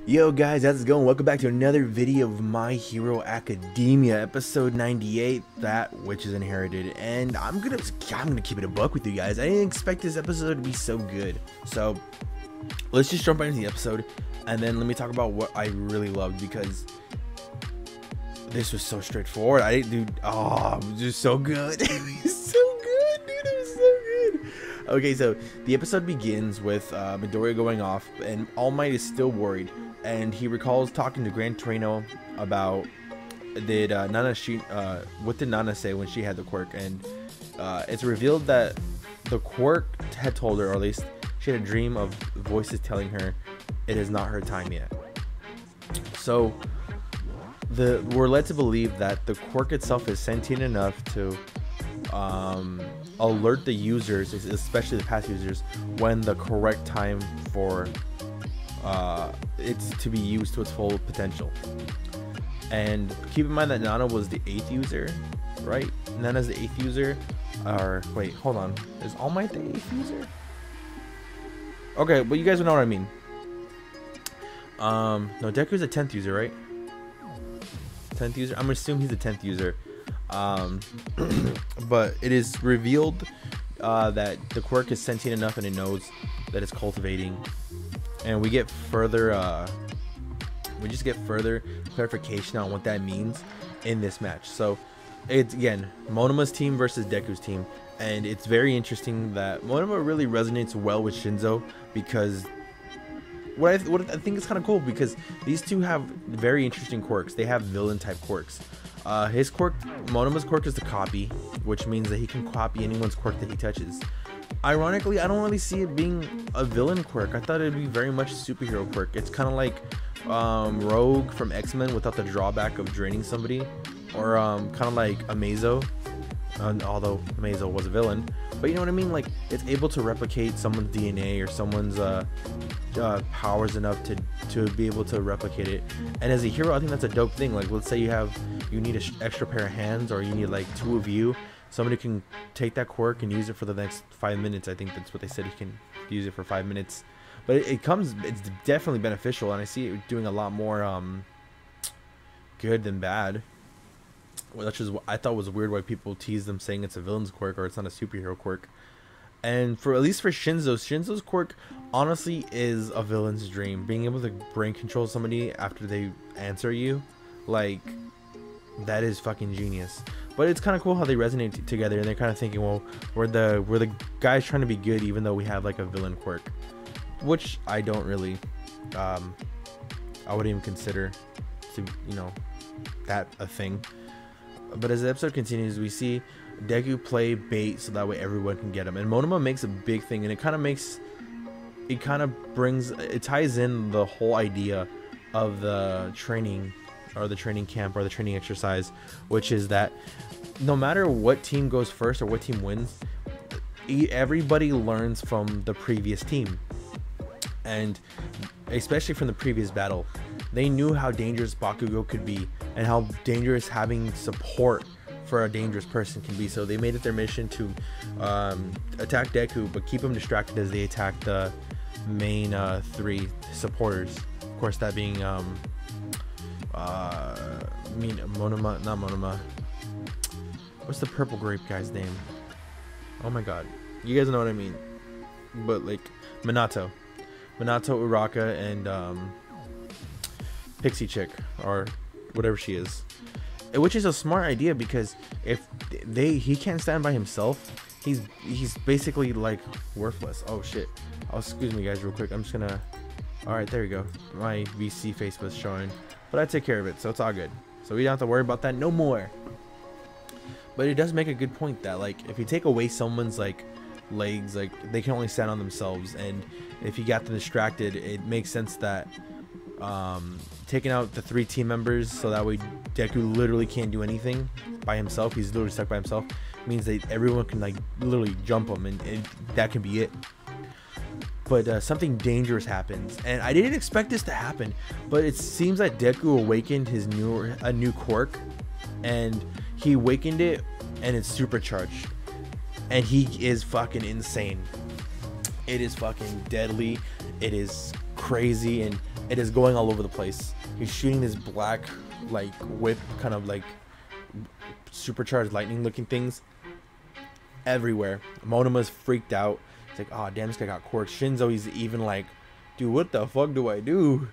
Yo guys, how's it going? Welcome back to another video of My Hero Academia, episode 98, that which is inherited. And I'm gonna keep it a buck with you guys. I didn't expect this episode to be so good. So let's just jump right into the episode, and then let me talk about what I really loved, because this was so straightforward. It was just so good. It was so good, dude. It was so good. Okay, so the episode begins with Midoriya going off, and All Might is still worried. And he recalls talking to Gran Torino about what did Nana say when she had the quirk, and it's revealed that the quirk had told her, or at least she had a dream of voices telling her it is not her time yet. So we're led to believe that the quirk itself is sentient enough to alert the users, especially the past users, when the correct time for it's to be used to its full potential. And keep in mind that Nana was the 8th user, right? Nana's the 8th user. Or wait, hold on, is All Might the 8th user? Okay, but you guys know what I mean. No, Deku's the 10th user, right? 10th user. I'm gonna assume he's the 10th user. But it is revealed that the quirk is sentient enough, and it knows that it's cultivating. And we get further clarification on what that means in this match. So it's, again, Monoma's team versus Deku's team, and it's very interesting that Monoma really resonates well with Shinzo, because what I think is kind of cool, because these two have very interesting quirks. They have villain type quirks. His quirk, Monoma's quirk, is the copy, which means that he can copy anyone's quirk that he touches. Ironically, I don't really see it being a villain quirk. I thought it'd be very much a superhero quirk. It's kind of like Rogue from X-Men without the drawback of draining somebody, or kind of like Amazo, although Amazo was a villain. But you know what I mean? Like, it's able to replicate someone's DNA or someone's powers enough to be able to replicate it. And as a hero, I think that's a dope thing. Like, let's say you need an extra pair of hands, or you need like 2 of you. Somebody can take that quirk and use it for the next 5 minutes. I think that's what they said. He can use it for 5 minutes. But it's definitely beneficial, and I see it doing a lot more good than bad. Well, that's just what I thought was weird, why people tease them saying it's a villain's quirk or it's not a superhero quirk. And at least for Shinzo's quirk honestly is a villain's dream. Being able to brain control somebody after they answer you, like, that is fucking genius. But it's kind of cool how they resonate together, and they're kind of thinking, well, we're the guys trying to be good, even though we have like a villain quirk, which I don't really, I wouldn't even consider to, that a thing. But as the episode continues, we see Deku play bait so that way everyone can get him, and Monoma makes a big thing, and it ties in the whole idea of the training, or the training camp, or the training exercise, which is that no matter what team goes first or what team wins, everybody learns from the previous team, and especially from the previous battle. They knew how dangerous Bakugo could be, and how dangerous having support for a dangerous person can be. So they made it their mission to attack Deku, but keep him distracted as they attack the main 3 supporters. Of course, that being Monoma, not Monoma. What's the purple grape guy's name? Oh my god, you guys know what I mean. But like Minato, Uraka, and Pixie Chick, or whatever she is. Which is a smart idea, because if he can't stand by himself, he's basically like worthless. Oh shit. Oh, excuse me guys, real quick. I'm just gonna. All right, there you go. My VC face was showing, but I take care of it, so it's all good. So we don't have to worry about that no more. But it does make a good point that, like, if you take away someone's like legs, like, they can only stand on themselves, and if you got them distracted, it makes sense that taking out the 3 team members, so that way Deku literally can't do anything by himself. He's literally stuck by himself. Means that everyone can like literally jump him, and that can be it. But something dangerous happens, and I didn't expect this to happen, but it seems that Deku awakened a new quirk, and he awakened it, and it's supercharged, and he is fucking insane. It is fucking deadly. It is crazy, and It is going all over the place. He's shooting this black like whip, kind of like supercharged lightning looking things everywhere. Monoma's freaked out. He's like, oh damn, this guy got Quirk. Shinzo, he's even like, dude, what the fuck do I do?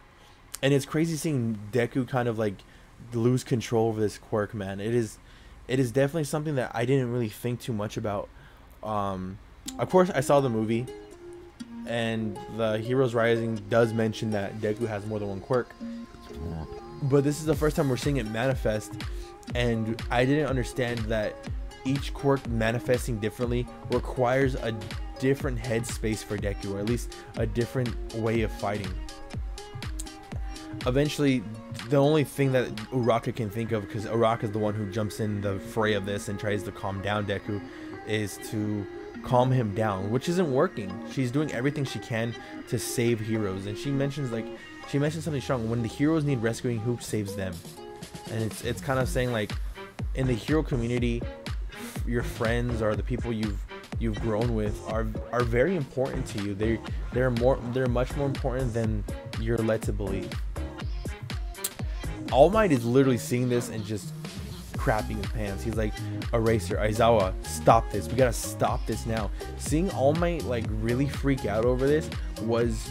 And it's crazy seeing Deku kind of like lose control over this Quirk, man. It is definitely something that I didn't really think too much about. Of course I saw the movie, and the Heroes Rising does mention that Deku has more than one Quirk, but this is the first time we're seeing it manifest, and I didn't understand that each Quirk manifesting differently requires a different headspace for Deku, or at least a different way of fighting. Eventually, the only thing that Uraka can think of, because Uraka is the one who jumps in the fray of this and tries to calm down Deku, is to calm him down, which isn't working. She's doing everything she can to save heroes, and she mentions something strong. When the heroes need rescuing, who saves them? And it's kind of saying like, in the hero community, your friends or the people you've grown with are very important to you. They're much more important than you're led to believe. All Might is literally seeing this and just crapping his pants. He's like, Eraser, Aizawa, stop this. We gotta stop this now. Seeing All Might like really freak out over this was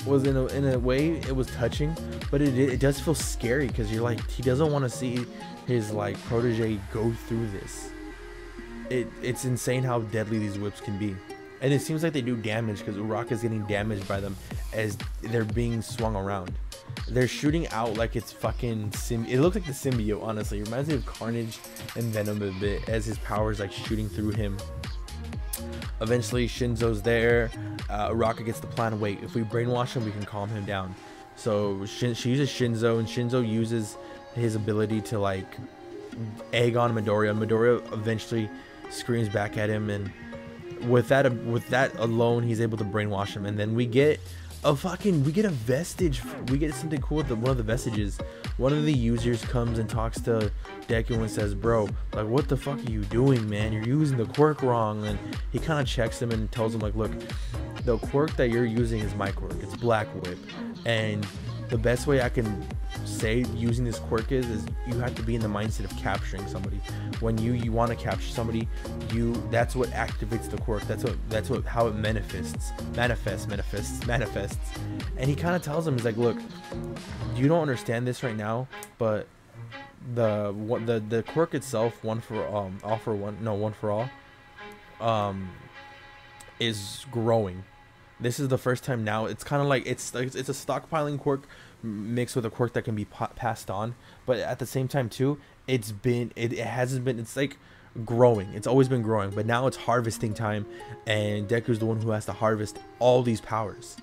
in a way, it was touching, but it does feel scary, because you're like, he doesn't want to see his like protege go through this. It's insane how deadly these whips can be, and it seems like they do damage, because Uraka is getting damaged by them as they're being swung around. They're shooting out like it's fucking it looks like the symbiote, honestly. It reminds me of Carnage and Venom a bit, as his powers like shooting through him. Eventually Shinzo's there. Uraka gets the plan, wait, if we brainwash him we can calm him down. So she uses Shinzo, and Shinzo uses his ability to like egg on Midoriya, and Midoriya eventually screams back at him, and with that alone he's able to brainwash him. And then we get a vestige. We get something cool with one of the vestiges. One of the users comes and talks to Deku and says, bro, like, what the fuck are you doing, man? You're using the quirk wrong. And he kind of checks him and tells him like, look, the quirk that you're using is my quirk. It's Black Whip, and the best way I can say using this quirk is you have to be in the mindset of capturing somebody. When you want to capture somebody, that's what activates the quirk. That's how it manifests. And he kind of tells him, he's like, look, you don't understand this right now, but the quirk itself, one for all, is growing. This is the first time now. It's kind of like it's a stockpiling quirk mixed with a quirk that can be passed on, but at the same time too, it's like growing. It's always been growing, but now it's harvesting time, and Deku's the one who has to harvest all these powers.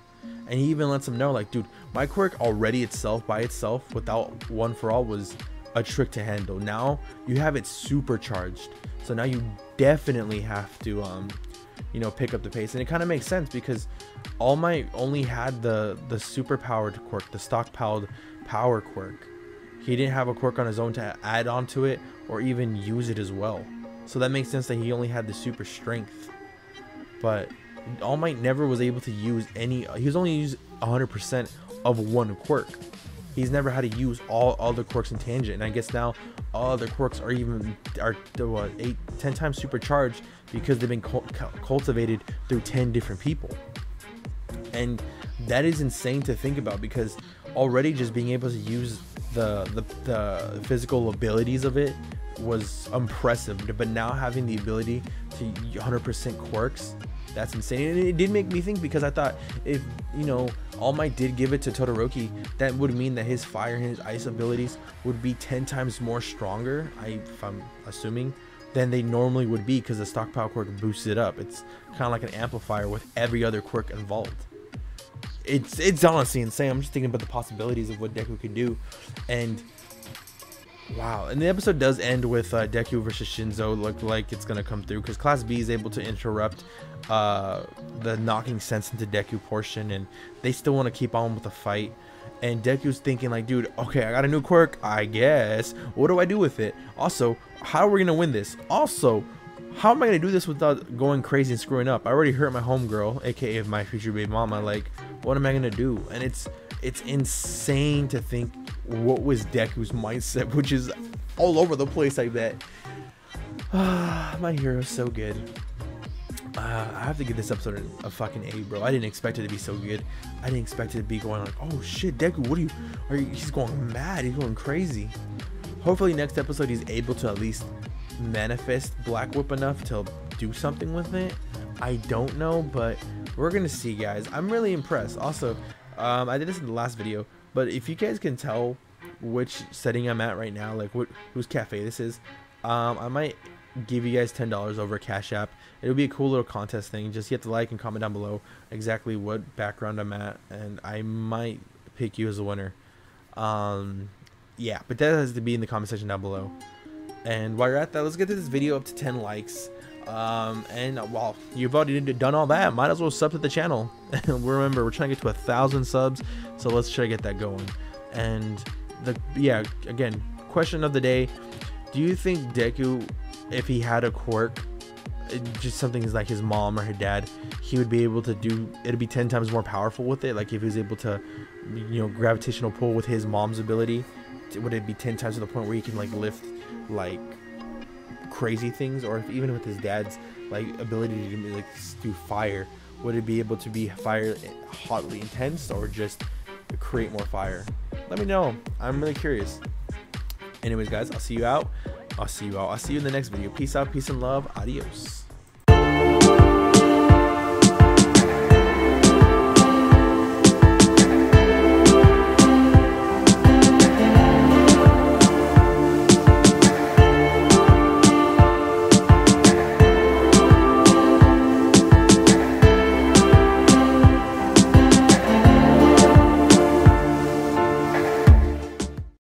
And he even lets him know, like, dude, my quirk already by itself without one for all was a trick to handle. Now you have it supercharged, so now you definitely have to pick up the pace. And it kind of makes sense, because All Might only had the super powered quirk, the stockpiled power quirk. He didn't have a quirk on his own to add onto it or even use it as well. So that makes sense that he only had the super strength. But All Might never was able to use he was only used 100% of one quirk. He's never had to use all the quirks in tangent, and I guess now all other quirks are 10 times supercharged, because they've been cultivated through 10 different people. And that is insane to think about, because already just being able to use the physical abilities of it was impressive, but now having the ability to 100% quirks, that's insane. And it did make me think, because I thought if All Might did give it to Todoroki, that would mean that his fire and his ice abilities would be 10 times more stronger, if I'm assuming, than they normally would be, because the stockpile quirk boosts it up. It's kind of like an amplifier with every other quirk involved. It's honestly insane. I'm just thinking about the possibilities of what Deku could do. And wow. And the episode does end with Deku versus Shinzo. Look like it's gonna come through, because Class B is able to interrupt the knocking sense into Deku portion, and they still want to keep on with the fight. And Deku's thinking like, dude, okay, I got a new quirk, I guess. What do I do with it? Also, how are we gonna win this? Also, how am I gonna do this without going crazy and screwing up? I already hurt my homegirl, aka my future baby mama. Like, what am I gonna do? And it's insane to think what was Deku's mindset, which is all over the place. I bet. My hero's so good. I have to give this episode a fucking A, bro. I didn't expect it to be so good. I didn't expect it to be going like, oh shit, Deku, what are you, he's going mad, he's going crazy. Hopefully next episode he's able to at least manifest Black Whip enough to do something with it. I don't know, but we're gonna see, guys. I'm really impressed. Also, I did this in the last video, but if you guys can tell which setting I'm at right now, like whose cafe this is, I might give you guys $10 over Cash App. It'll be a cool little contest thing. Just you have to like and comment down below exactly what background I'm at, and I might pick you as a winner. Yeah, but that has to be in the comment section down below. And while you're at that, let's get this video up to 10 likes. And while you've already done all that, might as well sub to the channel. Remember, we're trying to get to 1,000 subs, so let's try to get that going. And again, question of the day: do you think Deku, if he had a quirk, just something like his mom or her dad, he would be able to do it'd be 10 times more powerful with it? Like if he was able to, you know, gravitational pull with his mom's ability, would it be 10 times to the point where he can like lift like crazy things? Or if even with his dad's like ability to like do fire, would it be able to be fire hotly intense or just create more fire? Let me know. I'm really curious. Anyways, guys, I'll see you in the next video. Peace out, peace and love. Adios.